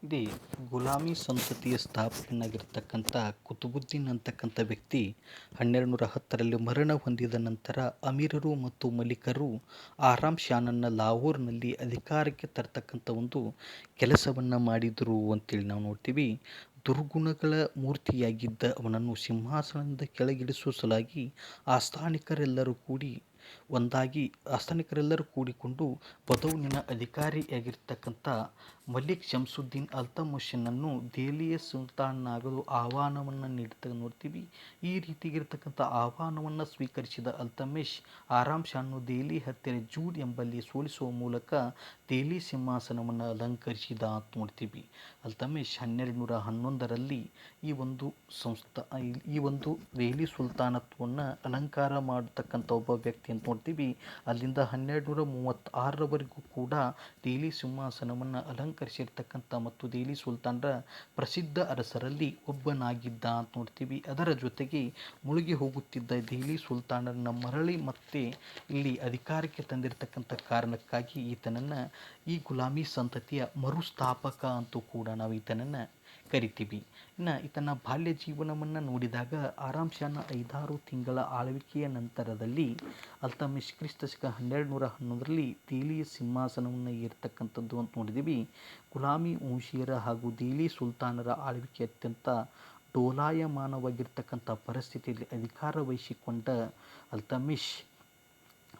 ಇಡೀ ಗುಲಾಮಿ ಸಂತತಿಯ ಸ್ಥಾಪಕನಾಗಿರ್ತಕ್ಕಂಥ ಕುತುಬುದ್ದೀನ್ ಅಂತಕ್ಕಂಥ ವ್ಯಕ್ತಿ 1210ರಲ್ಲಿ ಮರಣ ಹೊಂದಿದ ನಂತರ ಅಮೀರರು ಮತ್ತು ಮಲಿಕರು ಆರಾಮ್ ಶಾನನ್ನು ಲಾಹೋರ್ನಲ್ಲಿ ಅಧಿಕಾರಕ್ಕೆ ತರ್ತಕ್ಕಂಥ ಒಂದು ಕೆಲಸವನ್ನು ಮಾಡಿದರು ಅಂತೇಳಿ ನಾವು ನೋಡ್ತೀವಿ. ದುರ್ಗುಣಗಳ ಮೂರ್ತಿಯಾಗಿದ್ದ ಅವನನ್ನು ಸಿಂಹಾಸನದಿಂದ ಕೆಳಗಿಳಿಸುವ ಸಲುವಾಗಿ ಆಸ್ಥಾನಿಕರೆಲ್ಲರೂ ಕೂಡಿಕೊಂಡು ಬದೌನಿನ ಅಧಿಕಾರಿಯಾಗಿರ್ತಕ್ಕಂಥ ಮಲಿಕ್ ಶಂಸುದ್ದೀನ್ ಅಲ್ತಮಷನನ್ನು ದೆಹಲಿಯ ಸುಲ್ತಾನನಾಗಲು ಆಹ್ವಾನವನ್ನು ನೀಡ್ತಾ ನೋಡ್ತೀವಿ. ಈ ರೀತಿಯಾಗಿರ್ತಕ್ಕಂಥ ಆಹ್ವಾನವನ್ನು ಸ್ವೀಕರಿಸಿದ ಅಲ್ತಮಿಷ್ ಆರಾಮ್ ಶಾನ್ನು ದೆಹಲಿ ಹತ್ತಿರ ಜೂಡ್ ಎಂಬಲ್ಲಿ ಸೋಲಿಸುವ ಮೂಲಕ ದೆಹಲಿ ಸಿಂಹಾಸನವನ್ನು ಅಲಂಕರಿಸಿದ ಅಂತ ನೋಡ್ತೀವಿ. ಅಲ್ತಮಿಷ್ 1211ರಲ್ಲಿ ಈ ಒಂದು ದೆಹಲಿ ಸುಲ್ತಾನತ್ವವನ್ನು ಅಲಂಕಾರ ಮಾಡತಕ್ಕಂಥ ಒಬ್ಬ ವ್ಯಕ್ತಿ ಅಂತ ನೋಡ್ತೀವಿ. ಅಲ್ಲಿಂದ 1236ರವರೆಗೂ ಕೂಡ ದೆಹಲಿ ಸಿಂಹಾಸನವನ್ನು ಅಲಂಕರಿಸಿರ್ತಕ್ಕಂಥ ಮತ್ತು ದೆಹಲಿ ಸುಲ್ತಾನರ ಪ್ರಸಿದ್ಧ ಅರಸರಲ್ಲಿ ಒಬ್ಬನಾಗಿದ್ದ ಅಂತ ನೋಡ್ತೀವಿ. ಅದರ ಜೊತೆಗೆ ಮುಳುಗಿ ಹೋಗುತ್ತಿದ್ದ ದೆಹಲಿ ಸುಲ್ತಾನರನ್ನು ಮರಳಿ ಮತ್ತೆ ಇಲ್ಲಿ ಅಧಿಕಾರಕ್ಕೆ ತಂದಿರತಕ್ಕಂಥ ಕಾರಣಕ್ಕಾಗಿ ಈತನನ್ನು ಈ ಗುಲಾಮಿ ಸಂತತಿಯ ಮರುಸ್ಥಾಪಕ ಅಂತೂ ಕೂಡ ನಾವು ಈತನನ್ನು ಕರಿತೀವಿ. ಇನ್ನು ಈತನ ಬಾಲ್ಯ ಜೀವನವನ್ನು ನೋಡಿದಾಗ ಆರಾಮ್ ಶಾನ 5-6 ತಿಂಗಳ ಆಳ್ವಿಕೆಯ ನಂತರದಲ್ಲಿ ಅಲ್ತಮಿಷ್ ಕ್ರಿಸ್ತಶಕ 1211ರಲ್ಲಿ ದೆಹಲಿಯ ಸಿಂಹಾಸನವನ್ನು ಏರ್ತಕ್ಕಂಥದ್ದು ಅಂತ ನೋಡಿದ್ದೀವಿ. ಗುಲಾಮಿ ವಂಶೀಯರ ಹಾಗೂ ದೆಹಲಿ ಸುಲ್ತಾನರ ಆಳ್ವಿಕೆ ಅತ್ಯಂತ ಡೋಲಾಯಮಾನವಾಗಿರ್ತಕ್ಕಂಥ ಪರಿಸ್ಥಿತಿಯಲ್ಲಿ ಅಧಿಕಾರ ವಹಿಸಿಕೊಂಡ ಅಲ್ತಮಿಷ್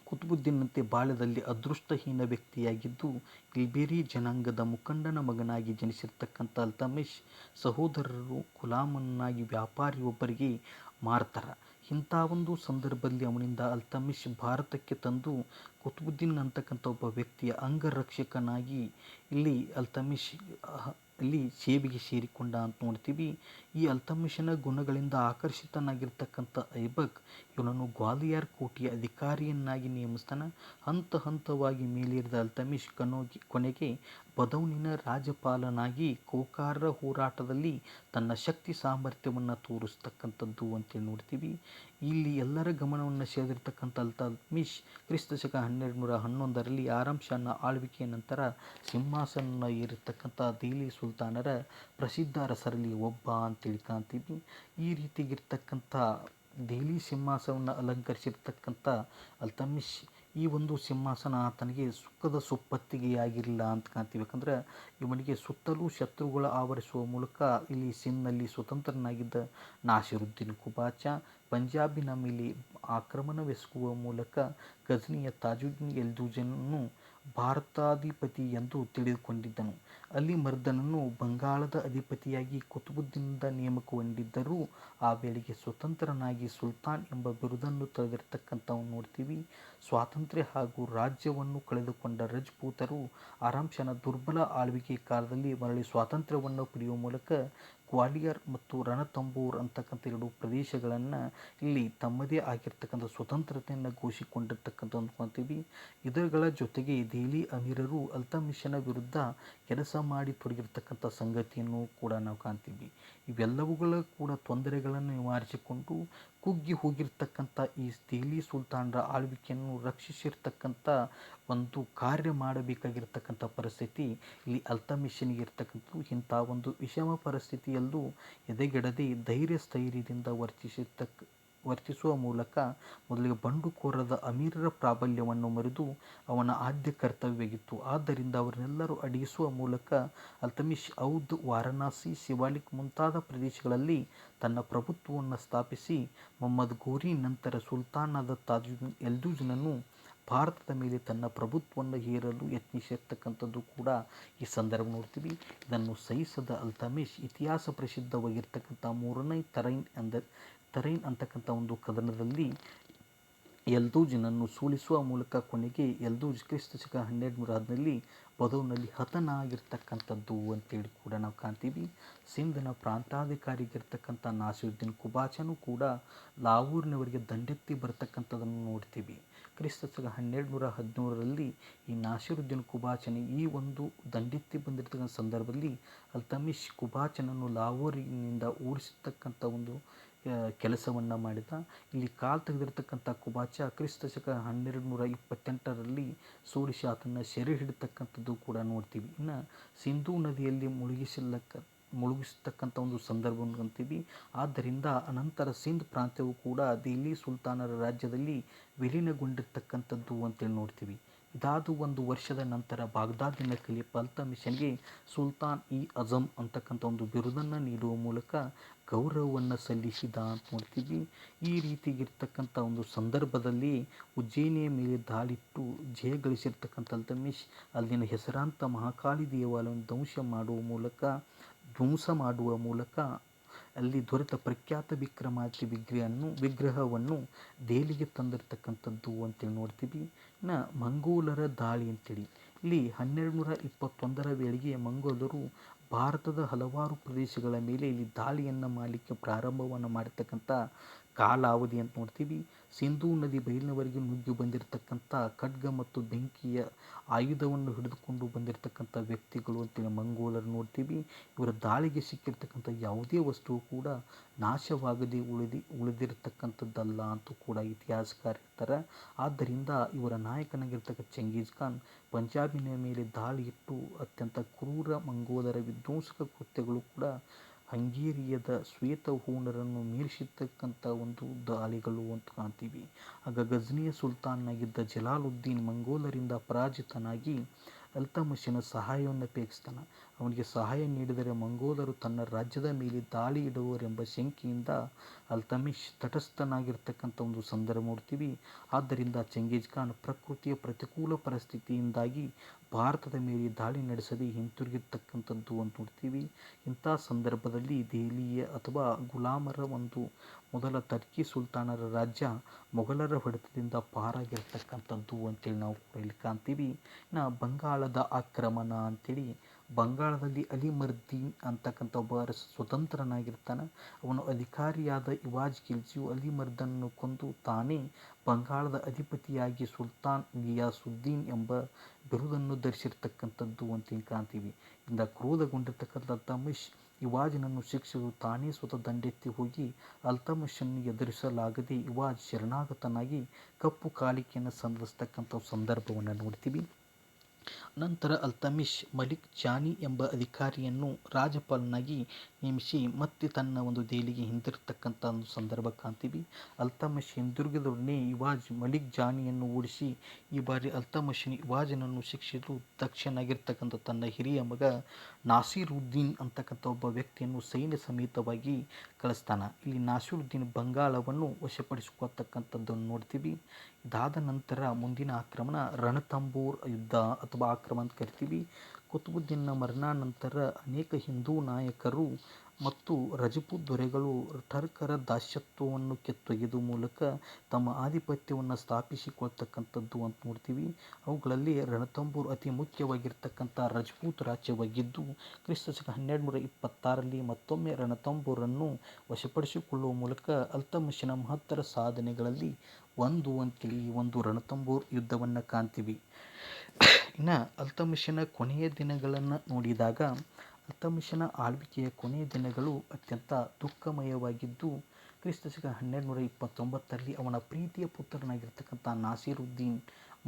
ಕುತುಬುದ್ದೀನಂತೆ ಬಾಲ್ಯದಲ್ಲಿ ಅದೃಷ್ಟಹೀನ ವ್ಯಕ್ತಿಯಾಗಿದ್ದು, ಕಿಲ್ಬೇರಿ ಜನಾಂಗದ ಮುಖಂಡನ ಮಗನಾಗಿ ಜನಿಸಿರ್ತಕ್ಕಂಥ ಅಲ್ತಮಿಷ್ ಸಹೋದರರು ಗುಲಾಮನಾಗಿ ವ್ಯಾಪಾರಿಯೊಬ್ಬರಿಗೆ ಮಾರ್ತಾರೆ. ಇಂಥ ಒಂದು ಸಂದರ್ಭದಲ್ಲಿ ಅವನಿಂದ ಅಲ್ತಮಿಷ್ ಭಾರತಕ್ಕೆ ತಂದು ಕುತುಬುದ್ದೀನ್ ಅಂತಕ್ಕಂಥ ಒಬ್ಬ ವ್ಯಕ್ತಿಯ ಅಂಗರಕ್ಷಕನಾಗಿ ಅಲ್ತಮಿಷ್ ಸೇವೆಗೆ ಸೇರಿಕೊಂಡ ಅಂತ ನೋಡ್ತೀವಿ. ಈ ಅಲ್ತಮಿಷನ ಗುಣಗಳಿಂದ ಆಕರ್ಷಿತನಾಗಿರ್ತಕ್ಕಂಥ ಐಬಕ್ ಇವನನ್ನು ಗ್ವಾಲಿಯರ್ ಕೋಟೆಯ ಅಧಿಕಾರಿಯನ್ನಾಗಿ ನೇಮಿಸ್ತಾನೆ. ಹಂತ ಹಂತವಾಗಿ ಮೇಲೇರಿದ ಅಲ್ತಮಿಷ್ ಕೊನೆಗೆ ಬದೌನಿನ ರಾಜ್ಯಪಾಲನಾಗಿ ಕೋಕಾರರ ಹೋರಾಟದಲ್ಲಿ ತನ್ನ ಶಕ್ತಿ ಸಾಮರ್ಥ್ಯವನ್ನು ತೋರಿಸ್ತಕ್ಕಂಥದ್ದು ಅಂತೇಳಿ ನೋಡ್ತೀವಿ. ಇಲ್ಲಿ ಎಲ್ಲರ ಗಮನವನ್ನು ಸೆಳೆದಿರ್ತಕ್ಕಂಥ ಅಲ್ತಮಿಷ್ ಕ್ರಿಸ್ತಶಕ 1211ರಲ್ಲಿ ಆರಾಮ್ ಶಾನ ಆಳ್ವಿಕೆಯ ನಂತರ ಸಿಂಹಾಸನ ಏರಿರ್ತಕ್ಕಂಥ ದೆಹಲಿ ಸುಲ್ತಾನರ ಪ್ರಸಿದ್ಧ ಅರಸರಲ್ಲಿ ಒಬ್ಬ ಅಂತೇಳಿ ಕಾಣ್ತೀವಿ. ಈ ರೀತಿಯಾಗಿರ್ತಕ್ಕಂಥ ದೆಹಲಿ ಸಿಂಹಾಸನವನ್ನು ಅಲಂಕರಿಸಿರ್ತಕ್ಕಂಥ ಅಲ್ತಮಿಷ್ ಈ ಒಂದು ಸಿಂಹಾಸನ ಆತನಿಗೆ ಸುಖದ ಸುಪ್ಪತ್ತಿಗೆಯಾಗಿರಲಿಲ್ಲ ಅಂತ ಕಾಣ್ತೀವಿ. ಯಾಕಂದರೆ ಇವನಿಗೆ ಸುತ್ತಲೂ ಶತ್ರುಗಳ ಆವರಿಸುವ ಮೂಲಕ ಇಲ್ಲಿ ಸಿಂಧ್ನಲ್ಲಿ ಸ್ವತಂತ್ರನಾಗಿದ್ದ ನಾಸಿರುದ್ದೀನ್ ಕುಬಾಚ ಪಂಜಾಬಿನ ಮೇಲೆ ಆಕ್ರಮಣವೆಸಗುವ ಮೂಲಕ ಗಜ್ನಿಯ ತಾಜುದ್ದೀನ್ ಎಲ್ದೂಜನನ್ನು ಭಾರತಾಧಿಪತಿ ಎಂದು ತಿಳಿದುಕೊಂಡಿದ್ದನು. ಅಲಿ ಮರ್ದನನ್ನು ಬಂಗಾಳದ ಅಧಿಪತಿಯಾಗಿ ಕುತುಬುದ್ದೀನ್ನಿಂದ ನೇಮಕಗೊಂಡಿದ್ದರೂ ಆ ವೇಳೆಗೆ ಸ್ವತಂತ್ರನಾಗಿ ಸುಲ್ತಾನ್ ಎಂಬ ಬಿರುದನ್ನು ತಳೆದಿರ್ತಕ್ಕಂಥವನ್ನು ನೋಡ್ತೀವಿ. ಸ್ವಾತಂತ್ರ್ಯ ಹಾಗೂ ರಾಜ್ಯವನ್ನು ಕಳೆದುಕೊಂಡ ರಜಪೂತರು ಆರಾಮ್ ಶಾನ ದುರ್ಬಲ ಆಳ್ವಿಕೆ ಕಾಲದಲ್ಲಿ ಮರಳಿ ಸ್ವಾತಂತ್ರ್ಯವನ್ನು ಪಡೆಯುವ ಮೂಲಕ ಗ್ವಾಲಿಯರ್ ಮತ್ತು ರಣತಂಬೋರ್ ಅಂತಕ್ಕಂಥ 2 ಪ್ರದೇಶಗಳನ್ನು ತಮ್ಮದೇ ಆಗಿರ್ತಕ್ಕಂಥ ಸ್ವತಂತ್ರತೆಯನ್ನು ಘೋಷಿಸಿಕೊಂಡಿರ್ತಕ್ಕಂಥ ಅಂದ್ಕೊತೀವಿ. ಇದರ ಜೊತೆಗೆ ದೆಹಲಿ ಅಮೀರರು ಅಲ್ತಮಿಷನ ವಿರುದ್ಧ ಕೆಲಸ ಮಾಡಿ ತೊಡಗಿರ್ತಕ್ಕಂಥ ಸಂಗತಿಯನ್ನು ಕೂಡ ನಾವು ಕಾಣ್ತೀವಿ. ಇವೆಲ್ಲವುಗಳ ಕೂಡ ತೊಂದರೆಗಳನ್ನು ನಿವಾರಿಸಿಕೊಂಡು ಕುಗ್ಗಿ ಹೋಗಿರ್ತಕ್ಕಂಥ ಈ ದೆಹಲಿ ಸುಲ್ತಾನರ ಆಳ್ವಿಕೆಯನ್ನು ರಕ್ಷಿಸಿರ್ತಕ್ಕಂಥ ಒಂದು ಕಾರ್ಯ ಮಾಡಬೇಕಾಗಿರ್ತಕ್ಕಂಥ ಪರಿಸ್ಥಿತಿ ಅಲ್ತಮಿಷನಿಗೆ ಇರ್ತಕ್ಕಂಥದ್ದು. ಇಂಥ ಒಂದು ವಿಷಮ ಪರಿಸ್ಥಿತಿಯಲ್ಲೂ ಎದೆಗೆಡದೆ ಧೈರ್ಯ ಸ್ಥೈರ್ಯದಿಂದ ವರ್ತಿಸುವ ಮೂಲಕ ಮೊದಲಿಗೆ ಬಂಡುಕೋರದ ಅಮೀರರ ಪ್ರಾಬಲ್ಯವನ್ನು ಮರೆತು ಅವನ ಆದ್ಯ ಕರ್ತವ್ಯವಾಗಿತ್ತು. ಆದ್ದರಿಂದ ಅವರನ್ನೆಲ್ಲರೂ ಅಡಗಿಸುವ ಮೂಲಕ ಅಲ್ತಮಿಷ್ ಔಧ್, ವಾರಣಾಸಿ, ಸಿವಾಲಿಕ್ ಮುಂತಾದ ಪ್ರದೇಶಗಳಲ್ಲಿ ತನ್ನ ಪ್ರಭುತ್ವವನ್ನು ಸ್ಥಾಪಿಸಿ ಮೊಹಮ್ಮದ್ ಘೋರಿ ನಂತರ ಸುಲ್ತಾನನಾದ ತಾಜುದ್ದೀನ್ ಎಲ್ದೂಜನನ್ನು ಭಾರತದ ಮೇಲೆ ತನ್ನ ಪ್ರಭುತ್ವವನ್ನು ಹೇರಲು ಯತ್ನಿಸಿರ್ತಕ್ಕಂಥದ್ದು ಕೂಡ ಈ ಸಂದರ್ಭ ನೋಡ್ತೀವಿ. ಇದನ್ನು ಸಹಿಸದ ಅಲ್ತಮಿಷ್ ಇತಿಹಾಸ ಪ್ರಸಿದ್ಧವಾಗಿರ್ತಕ್ಕಂಥ 3ನೇ ತರೈನ್ ಅಂತಕ್ಕಂಥ ಒಂದು ಕದನದಲ್ಲಿ ಎಲ್ದೂಜನನ್ನು ಸೋಲಿಸುವ ಮೂಲಕ ಕೊನೆಗೆ ಎಲ್ದೂಜ್ ಕ್ರಿಸ್ತಶಕ 1210ರಲ್ಲಿ ಬದೌನಲ್ಲಿ ಹತನಾಗಿರ್ತಕ್ಕಂಥದ್ದು ಅಂತೇಳಿ ಕೂಡ ನಾವು ಕಾಣ್ತೀವಿ. ಸಿಂಧ್ನ ಪ್ರಾಂತಾಧಿಕಾರಿಯಾಗಿರ್ತಕ್ಕಂಥ ನಾಸಿರುದ್ದೀನ್ ಕುಬಾಚನೂ ಕೂಡ ಲಾಹೋರ್ನವರಿಗೆ ದಂಡೆತ್ತಿ ಬರ್ತಕ್ಕಂಥದ್ದನ್ನು ನೋಡ್ತೀವಿ. ಕ್ರಿಸ್ತಶಕ 1213ರಲ್ಲಿ ಈ ನಾಸಿರುದ್ದೀನ್ ಕುಬಾಚನ ಈ ಒಂದು ದಂಡೆತ್ತಿ ಬಂದಿರತಕ್ಕಂಥ ಸಂದರ್ಭದಲ್ಲಿ ಅಲ್ತಮಿಷ್ ಕುಬಾಚನನ್ನು ಲಾಹೋರಿನಿಂದ ಓಡಿಸತಕ್ಕಂಥ ಒಂದು ಕೆಲಸವನ್ನು ಮಾಡಿದ. ಇಲ್ಲಿ ಕಾಲು ತೆಗೆದಿರ್ತಕ್ಕಂಥ ಕುಬಾಚ ಕ್ರಿಸ್ತಶಕ 1228ರಲ್ಲಿ ಸೋಲಿಸಿ ಆತನ ಸೆರೆ ಹಿಡಿತಕ್ಕಂಥದ್ದು ಕೂಡ ನೋಡ್ತೀವಿ. ಇನ್ನು ಸಿಂಧೂ ನದಿಯಲ್ಲಿ ಮುಳುಗಿಸ್ತಕ್ಕಂಥ ಒಂದು ಸಂದರ್ಭವನ್ನು ಕಾಣ್ತೀವಿ. ಆದ್ದರಿಂದ ಅನಂತರ ಸಿಂಧ್ ಪ್ರಾಂತ್ಯವು ಕೂಡ ದಿಲ್ಲಿ ಸುಲ್ತಾನರ ರಾಜ್ಯದಲ್ಲಿ ವಿಲೀನಗೊಂಡಿರ್ತಕ್ಕಂಥದ್ದು ಅಂತೇಳಿ ನೋಡ್ತೀವಿ. ಇದಾದ ಒಂದು ವರ್ಷದ ನಂತರ ಬಾಗ್ದಾದಿನ ಖಲೀಫ ಇಲ್ತುಮಿಶ್ಗೆ ಸುಲ್ತಾನ್ ಇ ಅಜಮ್ ಅಂತಕ್ಕಂಥ ಒಂದು ಬಿರುದನ್ನು ನೀಡುವ ಮೂಲಕ ಗೌರವವನ್ನು ಸಲ್ಲಿಸಿದ ಅಂತ ನೋಡ್ತೀವಿ. ಈ ರೀತಿಗಿರ್ತಕ್ಕಂಥ ಒಂದು ಸಂದರ್ಭದಲ್ಲಿ ಉಜ್ಜಯಿನಿಯ ಮೇಲೆ ದಾಳಿಟ್ಟು ಜಯ ಗಳಿಸಿರ್ತಕ್ಕಂಥ ಇಲ್ತುಮಿಶ್ ಅಲ್ಲಿನ ಹೆಸರಾಂತ ಮಹಾಕಾಳಿ ದೇವಾಲಯವನ್ನು ಧ್ವಂಸ ಮಾಡುವ ಮೂಲಕ ಅಲ್ಲಿ ದೊರೆತ ಪ್ರಖ್ಯಾತ ವಿಕ್ರಮಾದಿತ್ಯ ವಿಗ್ರಹವನ್ನು ದೆಹಲಿಗೆ ತಂದಿರತಕ್ಕಂಥದ್ದು ಅಂತೇಳಿ ನೋಡ್ತೀವಿ. ಇನ್ನು ಮಂಗೋಲರ ದಾಳಿ ಅಂತೇಳಿ ಇಲ್ಲಿ 1221ರ ವೇಳೆಗೆ ಮಂಗೋಲರು ಭಾರತದ ಹಲವಾರು ಪ್ರದೇಶಗಳ ಮೇಲೆ ಇಲ್ಲಿ ದಾಳಿಯನ್ನು ಮಾಡಲಿಕ್ಕೆ ಪ್ರಾರಂಭವನ್ನು ಮಾಡಿರ್ತಕ್ಕಂಥ ಕಾಲಾವಧಿ ಅಂತ ನೋಡ್ತೀವಿ. ಸಿಂಧೂ ನದಿ ಬಯಲಿನವರೆಗೆ ನುಗ್ಗಿ ಬಂದಿರತಕ್ಕಂಥ ಖಡ್ಗ ಮತ್ತು ಬೆಂಕಿಯ ಆಯುಧವನ್ನು ಹಿಡಿದುಕೊಂಡು ಬಂದಿರತಕ್ಕಂಥ ವ್ಯಕ್ತಿಗಳು ಅಂತೇಳಿ ಮಂಗೋಲರು ನೋಡ್ತೀವಿ. ಇವರ ದಾಳಿಗೆ ಸಿಕ್ಕಿರ್ತಕ್ಕಂಥ ಯಾವುದೇ ವಸ್ತುವು ಕೂಡ ನಾಶವಾಗದೆ ಉಳಿದಿರತಕ್ಕಂಥದ್ದಲ್ಲ ಅಂತೂ ಕೂಡ ಇತಿಹಾಸಕಾರ ಇರ್ತಾರೆ. ಆದ್ದರಿಂದ ಇವರ ನಾಯಕನಾಗಿರ್ತಕ್ಕಂಥ ಚೆಂಗೀಸ್ ಖಾನ್ ಪಂಜಾಬಿನ ಮೇಲೆ ದಾಳಿ ಇಟ್ಟು ಅತ್ಯಂತ ಕ್ರೂರ ಮಂಗೋಲರ ವಿಧ್ವಂಸಕ ಕೃತ್ಯಗಳು ಕೂಡ ಹಂಗೇರಿಯದ ಶ್ವೇತಹೂಣರನ್ನು ಮೀರಿಸಿರ್ತಕ್ಕಂಥ ಒಂದು ದಾಳಿಗಳು ಅಂತ ಕಾಣ್ತೀವಿ. ಆಗ ಗಜ್ನಿಯ ಸುಲ್ತಾನನಾಗಿದ್ದ ಜಲಾಲುದ್ದೀನ್ ಮಂಗೋಲರಿಂದ ಪರಾಜಿತನಾಗಿ ಇಲ್ತುಮಿಶನ ಸಹಾಯವನ್ನು ಅಪೇಕ್ಷಿಸ್ತಾನೆ. ಅವನಿಗೆ ಸಹಾಯ ನೀಡಿದರೆ ಮಂಗೋಲರು ತನ್ನ ರಾಜ್ಯದ ಮೇಲೆ ದಾಳಿ ಇಡುವರೆಂಬ ಶಂಕೆಯಿಂದ ಇಲ್ತುಮಿಶ್ ತಟಸ್ಥನಾಗಿರ್ತಕ್ಕಂಥ ಒಂದು ಸಂದರ್ಭ ನೋಡ್ತೀವಿ. ಆದ್ದರಿಂದ ಚೆಂಗೀಸ್ ಖಾನ್ ಪ್ರಕೃತಿಯ ಪ್ರತಿಕೂಲ ಪರಿಸ್ಥಿತಿಯಿಂದಾಗಿ ಭಾರತದ ಮೇಲೆ ದಾಳಿ ನಡೆಸದೆ ಹಿಂತಿರುಗಿರ್ತಕ್ಕಂಥದ್ದು ಅಂತ ನೋಡ್ತೀವಿ. ಇಂಥ ಸಂದರ್ಭದಲ್ಲಿ ದೆಹಲಿಯ ಅಥವಾ ಗುಲಾಮರ ಒಂದು ಮೊದಲ ಟರ್ಕಿ ಸುಲ್ತಾನರ ರಾಜ್ಯ ಮೊಘಲರ ಹೊಡೆತದಿಂದ ಪಾರಾಗಿರ್ತಕ್ಕಂಥದ್ದು ಅಂತೇಳಿ ನಾವು ಇಲ್ಲಿ ಕಾಣ್ತೀವಿ. ಇನ್ನು ಬಂಗಾಳದ ಆಕ್ರಮಣ ಅಂತೇಳಿ ಬಂಗಾಳದಲ್ಲಿ ಅಲಿಮರ್ದೀನ್ ಅಂತಕ್ಕಂಥ ಒಬ್ಬ ಸ್ವತಂತ್ರನಾಗಿರ್ತಾನೆ. ಅವನು ಅಧಿಕಾರಿಯಾದ ಇವಾಜ್ ಖಿಲ್ಜಿಯು ಅಲಿಮರ್ದನನ್ನು ಕೊಂದು ತಾನೇ ಬಂಗಾಳದ ಅಧಿಪತಿಯಾಗಿ ಸುಲ್ತಾನ್ ಗಿಯಾಸುದ್ದೀನ್ ಎಂಬ ಬಿರುದನ್ನು ಧರಿಸಿರ್ತಕ್ಕಂಥದ್ದು ಅಂತೇಳಿ ಕಾಣ್ತೀವಿ. ಇಂದ ಕ್ರೋಧಗೊಂಡಿರ್ತಕ್ಕಂಥ ಇಲ್ತುಮಿಶ್ ಇವಾಜನನ್ನು ಶಿಕ್ಷಿಸಲು ತಾನೇ ಸ್ವತಃ ದಂಡೆತ್ತಿ ಹೋಗಿ ಇಲ್ತುಮಿಶನ್ನು ಎದುರಿಸಲಾಗದೆ ಇವಾಜ್ ಶರಣಾಗತನಾಗಿ ಕಪ್ಪು ಕಾಲಿಕೆಯನ್ನು ಸಲ್ಲಿಸ್ತಕ್ಕಂಥ ಸಂದರ್ಭವನ್ನು ನೋಡ್ತೀವಿ. ನಂತರ ಇಲ್ತುಮಿಶ್ ಮಲಿಕ್ ಜಾನಿ ಎಂಬ ಅಧಿಕಾರಿಯನ್ನು ರಾಜ್ಯಪಾಲನಾಗಿ ನೇಮಿಸಿ ಮತ್ತೆ ತನ್ನ ಒಂದು ದೆಹಲಿಗೆ ಹಿಂದಿರ್ತಕ್ಕಂಥ ಒಂದು ಸಂದರ್ಭ ಕಾಣ್ತೀವಿ. ಇಲ್ತುಮಿಶ್ ಹಿಂದಿರುಗಿದೊಡನೆ ಇವಾಜ್ ಮಲಿಕ್ ಜಾನಿಯನ್ನು ಓಡಿಸಿ ಈ ಬಾರಿ ಇಲ್ತುಮಿಶ್ ಇವಾಜನನ್ನು ಶಿಕ್ಷಿಸಲು ದಕ್ಷನಾಗಿರ್ತಕ್ಕಂಥ ತನ್ನ ಹಿರಿಯ ಮಗ ನಾಸಿರುದ್ದೀನ್ ಅಂತಕ್ಕಂಥ ಒಬ್ಬ ವ್ಯಕ್ತಿಯನ್ನು ಸೈನ್ಯ ಸಮೇತವಾಗಿ ಕಳಿಸ್ತಾನೆ. ಇಲ್ಲಿ ನಾಸಿರುದ್ದೀನ್ ಬಂಗಾಳವನ್ನು ವಶಪಡಿಸಿಕೊಳ್ತಕ್ಕಂಥದ್ದನ್ನು ನೋಡ್ತೀವಿ. ಇದಾದ ನಂತರ ಮುಂದಿನ ಆಕ್ರಮಣ ರಣಥಂಬೋರ್ ಯುದ್ಧ ಅಥವಾ ಆಕ್ರಮಣ ಅಂತ ಕರಿತೀವಿ. ಕುತುಬುದ್ದೀನ್ನ ಮರಣಾನಂತರ ಅನೇಕ ಹಿಂದೂ ನಾಯಕರು ಮತ್ತು ರಜಪೂತ್ ದೊರೆಗಳು ಟರ್ಕರ ದಾಸ್ಯತ್ವವನ್ನು ಕಿತ್ತೊಗೆಯುವ ಮೂಲಕ ತಮ್ಮ ಆಧಿಪತ್ಯವನ್ನು ಸ್ಥಾಪಿಸಿಕೊಳ್ತಕ್ಕಂಥದ್ದು ಅಂತ ನೋಡ್ತೀವಿ. ಅವುಗಳಲ್ಲಿ ರಣಥಂಬೋರ್ ಅತಿ ಮುಖ್ಯವಾಗಿರ್ತಕ್ಕಂಥ ರಜಪೂತ್ ರಾಜ್ಯವಾಗಿದ್ದು ಕ್ರಿಸ್ತಶಕ 1226ರಲ್ಲಿ ಮತ್ತೊಮ್ಮೆ ರಣಥಂಬೋರನ್ನು ವಶಪಡಿಸಿಕೊಳ್ಳುವ ಮೂಲಕ ಇಲ್ತುಮಿಶನ ಮಹತ್ತರ ಸಾಧನೆಗಳಲ್ಲಿ ಅಂತೇಳಿ ಒಂದು ರಣಥಂಬೋರ್ ಯುದ್ಧವನ್ನು ಕಾಣ್ತೀವಿ. ಇನ್ನು ಇಲ್ತುಮಿಶನ ಕೊನೆಯ ದಿನಗಳನ್ನು ನೋಡಿದಾಗ ಇಲ್ತುಮಿಶನ ಆಳ್ವಿಕೆಯ ಕೊನೆಯ ದಿನಗಳು ಅತ್ಯಂತ ದುಃಖಮಯವಾಗಿದ್ದು ಕ್ರಿಸ್ತಶಕ 1229ರಲ್ಲಿ ಅವನ ಪ್ರೀತಿಯ ಪುತ್ರನಾಗಿರ್ತಕ್ಕಂಥ ನಾಸಿರುದ್ದೀನ್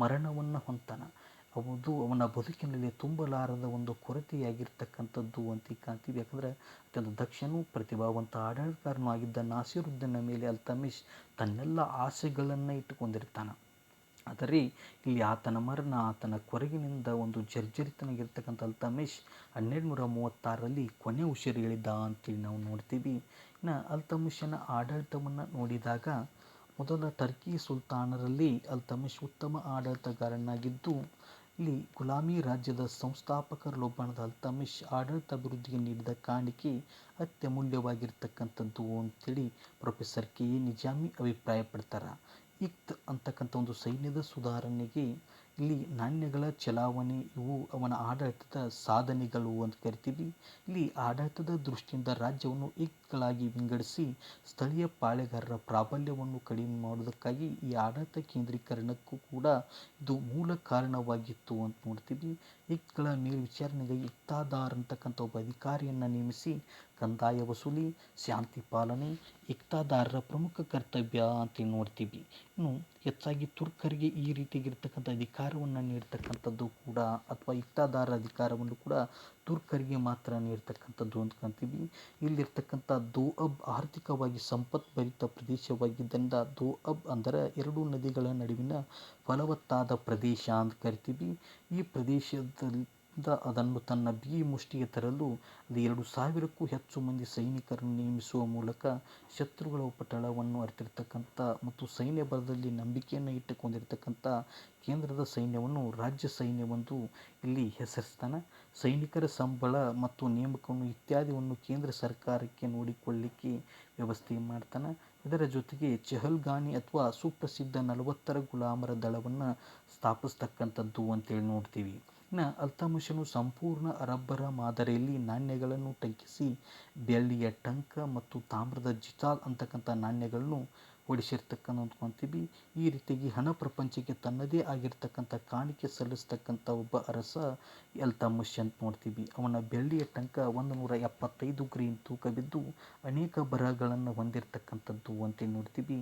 ಮರಣವನ್ನು ಹೊಂತಾನೆ. ಅವನ ಬದುಕಿನಲ್ಲಿ ತುಂಬಲಾರದ ಒಂದು ಕೊರತೆಯಾಗಿರ್ತಕ್ಕಂಥದ್ದು ಅಂತ ಕಾಣ್ತೀವಿ. ಯಾಕಂದರೆ ಅತ್ಯಂತ ದಕ್ಷನೂ ಪ್ರತಿಭಾವಂತ ಆಡಳಿತಗಾರನೂ ಆಗಿದ್ದ ನಾಸಿರುದ್ದೀನ್ನ ಮೇಲೆ ಇಲ್ತುಮಿಶ್ ತನ್ನೆಲ್ಲ ಆಸೆಗಳನ್ನು ಇಟ್ಟುಕೊಂಡಿರ್ತಾನೆ. ಆದರೆ ಇಲ್ಲಿ ಆತನ ಮರಣ ಆತನ ಕೊರಗಿನಿಂದ ಒಂದು ಜರ್ಜರಿತನಾಗಿರ್ತಕ್ಕಂಥ ಇಲ್ತುಮಿಶ್ 1236ರಲ್ಲಿ ಕೊನೆ ಉಸಿರೆಳೆದ ಅಂತೇಳಿ ನಾವು ನೋಡ್ತೀವಿ. ಇನ್ನು ಇಲ್ತುಮಿಶನ ಆಡಳಿತವನ್ನು ನೋಡಿದಾಗ ಮೊದಲ ಟರ್ಕಿ ಸುಲ್ತಾನರಲ್ಲಿ ಇಲ್ತುಮಿಶ್ ಉತ್ತಮ ಆಡಳಿತಗಾರನಾಗಿದ್ದು ಇಲ್ಲಿ ಗುಲಾಮಿ ರಾಜ್ಯದ ಸಂಸ್ಥಾಪಕರಲ್ಲೊಬ್ಬನಾದ ಇಲ್ತುಮಿಶ್ ಆಡಳಿತಾಭಿವೃದ್ಧಿಗೆ ನೀಡಿದ ಕಾಣಿಕೆ ಅತ್ಯಮೂಲ್ಯವಾಗಿರ್ತಕ್ಕಂಥದ್ದು ಅಂತೇಳಿ ಪ್ರೊಫೆಸರ್ ಕೆ.ಎ. ನಿಜಾಮಿ ಅಭಿಪ್ರಾಯಪಡ್ತಾರೆ. ಇಕ್ತ್ ಅಂತಕ್ಕಂಥ ಒಂದು ಸೈನ್ಯದ ಸುಧಾರಣೆಗೆ ಇಲ್ಲಿ ನಾಣ್ಯಗಳ ಚಲಾವಣೆ ಇವು ಅವನ ಆಡಳಿತದ ಸಾಧನೆಗಳು ಅಂತ ಕರಿತೀವಿ. ಇಲ್ಲಿ ಆಡಳಿತದ ದೃಷ್ಟಿಯಿಂದ ರಾಜ್ಯವನ್ನು ಇಕ್ತ್ಗಳಾಗಿ ವಿಂಗಡಿಸಿ ಸ್ಥಳೀಯ ಪಾಳೆಗಾರರ ಪ್ರಾಬಲ್ಯವನ್ನು ಕಡಿಮೆ ಮಾಡುವುದಕ್ಕಾಗಿ ಈ ಆಡಳಿತ ಕೇಂದ್ರೀಕರಣಕ್ಕೂ ಕೂಡ ಇದು ಮೂಲ ಕಾರಣವಾಗಿತ್ತು ಅಂತ ನೋಡ್ತೀವಿ. ಇಕ್ಗಳ ಮೇಲ್ವಿಚಾರಣೆಗಾಗಿ ಇಕ್ತಾದಾರ್ ಅಂತಕ್ಕಂಥ ಒಬ್ಬ ಅಧಿಕಾರಿಯನ್ನು ನೇಮಿಸಿ ಕಂದಾಯ ವಸೂಲಿ, ಶಾಂತಿ ಪಾಲನೆ ಇಕ್ತಾದಾರರ ಪ್ರಮುಖ ಕರ್ತವ್ಯ ಅಂತ ನೋಡ್ತೀವಿ. ಇನ್ನು ಹೆಚ್ಚಾಗಿ ತುರ್ಕರಿಗೆ ಈ ರೀತಿಯಾಗಿರ್ತಕ್ಕಂಥ ಅಧಿಕಾರವನ್ನು ನೀಡ್ತಕ್ಕಂಥದ್ದು ಕೂಡ ಅಥವಾ ಇಕ್ತಾದಾರ ಅಧಿಕಾರವನ್ನು ಕೂಡ ತುರ್ಕರಿಗೆ ಮಾತ್ರ ನೀಡ್ತಕ್ಕಂಥದ್ದು ಅಂತ ಕಾಣ್ತೀವಿ. ಇಲ್ಲಿರ್ತಕ್ಕಂಥ ದೋಅಬ್ ಆರ್ಥಿಕವಾಗಿ ಸಂಪತ್ಭರಿತ ಪ್ರದೇಶವಾಗಿದ್ದರಿಂದ ದೋಅಬ್ ಅಂದರೆ ಎರಡು ನದಿಗಳ ನಡುವಿನ ಫಲವತ್ತಾದ ಪ್ರದೇಶ ಅಂತ ಕರಿತೀವಿ. ಈ ಪ್ರದೇಶದಿಂದ ಅದನ್ನು ತನ್ನ ಬಿಗಿ ಮುಷ್ಟಿಗೆ ತರಲು ಅದು 2,000ಕ್ಕೂ ಹೆಚ್ಚು ಮಂದಿ ಸೈನಿಕರನ್ನು ನೇಮಿಸುವ ಮೂಲಕ ಶತ್ರುಗಳ ಉಪಟಳವನ್ನು ಅರಿತಿರ್ತಕ್ಕಂಥ ಮತ್ತು ಸೈನ್ಯ ಬಲದಲ್ಲಿ ನಂಬಿಕೆಯನ್ನು ಇಟ್ಟುಕೊಂಡಿರ್ತಕ್ಕಂಥ ಕೇಂದ್ರದ ಸೈನ್ಯವನ್ನು ರಾಜ್ಯ ಸೈನ್ಯವೆಂದು ಇಲ್ಲಿ ಹೆಸರಿಸ್ತಾನೆ. ಸೈನಿಕರ ಸಂಬಳ ಮತ್ತು ನೇಮಕವನ್ನು ಇತ್ಯಾದಿಯನ್ನು ಕೇಂದ್ರ ಸರ್ಕಾರಕ್ಕೆ ನೋಡಿಕೊಳ್ಳಲಿಕ್ಕೆ ವ್ಯವಸ್ಥೆ ಮಾಡ್ತಾನೆ. ಇದರ ಜೊತೆಗೆ ಚೆಹಲ್ಗಾನಿ ಅಥವಾ ಸುಪ್ರಸಿದ್ಧ 40 ಗುಲಾಮರ ದಳವನ್ನು ಸ್ಥಾಪಿಸ್ತಕ್ಕಂಥದ್ದು ಅಂತೇಳಿ ನೋಡ್ತೀವಿ. ಇನ್ನು ಅಲ್ತಮಿಷನು ಸಂಪೂರ್ಣ ಅರಬ್ಬರ ಮಾದರಿಯಲ್ಲಿ ನಾಣ್ಯಗಳನ್ನು ಟಂಕಿಸಿ ಬೆಳ್ಳಿಯ ಟಂಕ ಮತ್ತು ತಾಮ್ರದ ಜಿತಾಲ್ ಅಂತಕ್ಕಂಥ ನಾಣ್ಯಗಳನ್ನು ಹೊಡಿಸಿರ್ತಕ್ಕಂಥದ್ದು. ಈ ರೀತಿಯಾಗಿ ಹಣ ಪ್ರಪಂಚಕ್ಕೆ ತನ್ನದೇ ಆಗಿರ್ತಕ್ಕಂಥ ಕಾಣಿಕೆ ಸಲ್ಲಿಸ್ತಕ್ಕಂಥ ಒಬ್ಬ ಅರಸ ಇಲ್ತಮಿಷ್ ಅಂತ ನೋಡ್ತೀವಿ. ಅವನ ಬೆಳ್ಳಿಯ ಟಂಕ 175 ಗ್ರೇನ್ ತೂಕವಿದ್ದು ಅನೇಕ ಬರಹಗಳನ್ನು ಹೊಂದಿರತಕ್ಕಂಥದ್ದು ಅಂತ ನೋಡ್ತೀವಿ.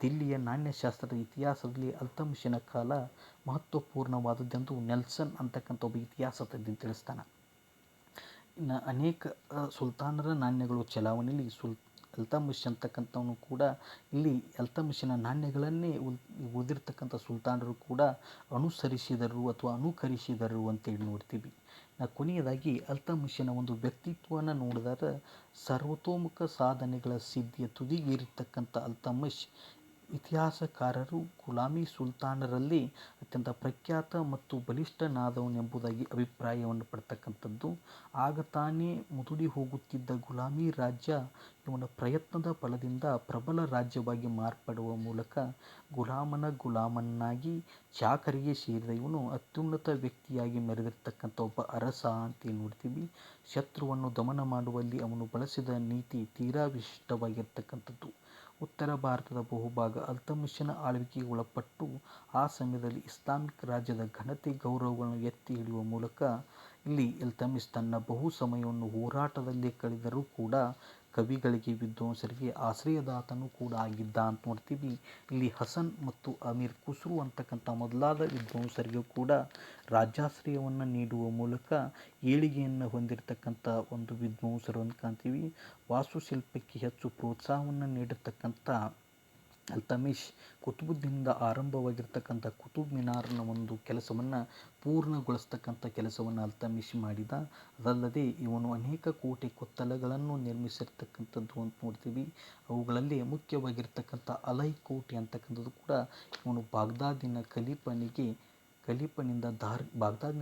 ದಿಲ್ಲಿಯ ನಾಣ್ಯಶಾಸ್ತ್ರದ ಇತಿಹಾಸದಲ್ಲಿ ಇಲ್ತಮಿಷನ ಕಾಲ ಮಹತ್ವಪೂರ್ಣವಾದದ್ದೆಂದು ನೆಲ್ಸನ್ ಅಂತಕ್ಕಂಥ ಒಬ್ಬ ಇತಿಹಾಸ ತಜ್ಞ ತಿಳಿಸ್ತಾನೆ. ಇನ್ನು ಅನೇಕ ಸುಲ್ತಾನರ ನಾಣ್ಯಗಳು ಚಲಾವಣೆಯಲ್ಲಿ ಇಲ್ತಮಿಷ್ ಅಂತಕ್ಕಂಥವನು ಕೂಡ ಇಲ್ಲಿ ಇಲ್ತಮಿಷನ ನಾಣ್ಯಗಳನ್ನೇ ಉಳಿದಿರ್ತಕ್ಕಂಥ ಸುಲ್ತಾನರು ಕೂಡ ಅನುಸರಿಸಿದರು ಅಥವಾ ಅನುಕರಿಸಿದರು ಅಂತೇಳಿ ನೋಡ್ತೀವಿ. ಕೊನೆಯದಾಗಿ ಇಲ್ತಮಿಷನ ಒಂದು ವ್ಯಕ್ತಿತ್ವವನ್ನು ನೋಡಿದಾಗ ಸರ್ವತೋಮುಖ ಸಾಧನೆಗಳ ಸಿದ್ಧಿಯ ತುದಿಗೇರಿರ್ತಕ್ಕಂಥ ಇಲ್ತಮಿಷ್ ಇತಿಹಾಸಕಾರರು ಗುಲಾಮಿ ಸುಲ್ತಾನರಲ್ಲಿ ಅತ್ಯಂತ ಪ್ರಖ್ಯಾತ ಮತ್ತು ಬಲಿಷ್ಠನಾದವನೆಂಬುದಾಗಿ ಅಭಿಪ್ರಾಯವನ್ನು ಪಡ್ತಕ್ಕಂಥದ್ದು. ಆಗ ತಾನೇ ಮುದುಡಿ ಹೋಗುತ್ತಿದ್ದ ಗುಲಾಮಿ ರಾಜ್ಯ ಇವನ ಪ್ರಯತ್ನದ ಫಲದಿಂದ ಪ್ರಬಲ ರಾಜ್ಯವಾಗಿ ಮಾರ್ಪಡುವ ಮೂಲಕ ಗುಲಾಮನ ಗುಲಾಮನಾಗಿ ಚಾಕರಿಗೆ ಸೇರಿದ ಇವನು ಅತ್ಯುನ್ನತ ವ್ಯಕ್ತಿಯಾಗಿ ಮೆರೆದಿರ್ತಕ್ಕಂಥ ಒಬ್ಬ ಅರಸ ಅಂತ ನೋಡ್ತೀವಿ. ಶತ್ರುವನ್ನು ದಮನ ಮಾಡುವಲ್ಲಿ ಅವನು ಬಳಸಿದ ನೀತಿ ತೀರಾ ವಿಶಿಷ್ಟವಾಗಿರ್ತಕ್ಕಂಥದ್ದು. ಉತ್ತರ ಭಾರತದ ಬಹುಭಾಗ ಇಲ್ತಮಿಷನ ಆಳ್ವಿಕೆಗೆ ಒಳಪಟ್ಟು ಆ ಸಮಯದಲ್ಲಿ ಇಸ್ಲಾಮಿಕ್ ರಾಜ್ಯದ ಘನತೆ ಗೌರವಗಳನ್ನು ಎತ್ತಿ ಹಿಡಿಯುವ ಮೂಲಕ ಇಲ್ಲಿ ಇಲ್ತಮಿಷ್ ತನ್ನ ಬಹು ಸಮಯವನ್ನು ಹೋರಾಟದಲ್ಲೇ ಕಳೆದರೂ ಕೂಡ ಕವಿಗಳಿಗೆ ವಿದ್ವಾಂಸರಿಗೆ ಆಶ್ರಯದಾತನೂ ಕೂಡ ಆಗಿದ್ದ ಅಂತ ನೋಡ್ತೀವಿ. ಇಲ್ಲಿ ಹಸನ್ ಮತ್ತು ಅಮೀರ್ ಖುಸ್ರು ಅಂತಕ್ಕಂಥ ಮೊದಲಾದ ವಿದ್ವಾಂಸರಿಗೂ ಕೂಡ ರಾಜ್ಯಾಶ್ರಯವನ್ನು ನೀಡುವ ಮೂಲಕ ಏಳಿಗೆಯನ್ನು ಹೊಂದಿರತಕ್ಕಂಥ ಒಂದು ವಿದ್ವಾಂಸರು ಅಂತ ಕಾಣ್ತೀವಿ. ವಾಸ್ತುಶಿಲ್ಪಕ್ಕೆ ಹೆಚ್ಚು ಪ್ರೋತ್ಸಾಹವನ್ನು ನೀಡಿರ್ತಕ್ಕಂಥ ಇಲ್ತಮಿಷ್ ಕುತುಬುದ್ದೀನ್ನಿಂದ ಆರಂಭವಾಗಿರ್ತಕ್ಕಂಥ ಕುತುಬ್ ಮಿನಾರ್ನ ಒಂದು ಕೆಲಸವನ್ನು ಪೂರ್ಣಗೊಳಿಸ್ತಕ್ಕಂಥ ಕೆಲಸವನ್ನು ಇಲ್ತಮಿಷ್ ಮಾಡಿದ. ಅದಲ್ಲದೆ ಇವನು ಅನೇಕ ಕೋಟೆ ಕೊತ್ತಲಗಳನ್ನು ನಿರ್ಮಿಸಿರ್ತಕ್ಕಂಥದ್ದು ಅಂತ ನೋಡ್ತೀವಿ. ಅವುಗಳಲ್ಲಿ ಮುಖ್ಯವಾಗಿರ್ತಕ್ಕಂಥ ಅಲೈ ಕೋಟೆ ಅಂತಕ್ಕಂಥದ್ದು ಕೂಡ ಇವನು ಬಾಗ್ದಾದಿನ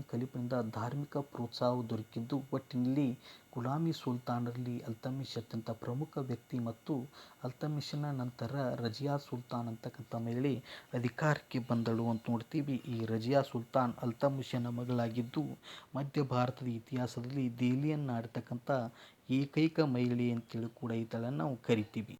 ಖಲೀಫನಿಂದ ಧಾರ್ಮಿಕ ಪ್ರೋತ್ಸಾಹ ದೊರಕಿದ್ದು. ಒಟ್ಟಿನಲ್ಲಿ ಗುಲಾಮಿ ಸುಲ್ತಾನರಲ್ಲಿ ಇಲ್ತಮಿಷ್ ಅತ್ಯಂತ ಪ್ರಮುಖ ವ್ಯಕ್ತಿ ಮತ್ತು ಇಲ್ತಮಿಷನ ನಂತರ ರಜಿಯಾ ಸುಲ್ತಾನ್ ಅಂತಕ್ಕಂಥ ಮಹಿಳೆ ಅಧಿಕಾರಕ್ಕೆ ಬಂದಳು ಅಂತ ನೋಡ್ತೀವಿ. ಈ ರಜಿಯಾ ಸುಲ್ತಾನ್ ಇಲ್ತಮಿಷನ ಮಗಳಾಗಿದ್ದು ಮಧ್ಯ ಭಾರತದ ಇತಿಹಾಸದಲ್ಲಿ ದೆಹಲಿಯನ್ನು ಆಳ್ತಕ್ಕಂಥ ಏಕೈಕ ಮಹಿಳೆ ಅಂತೇಳಿ ಕೂಡ ಈತಳನ್ನು ನಾವು ಕರಿತೀವಿ.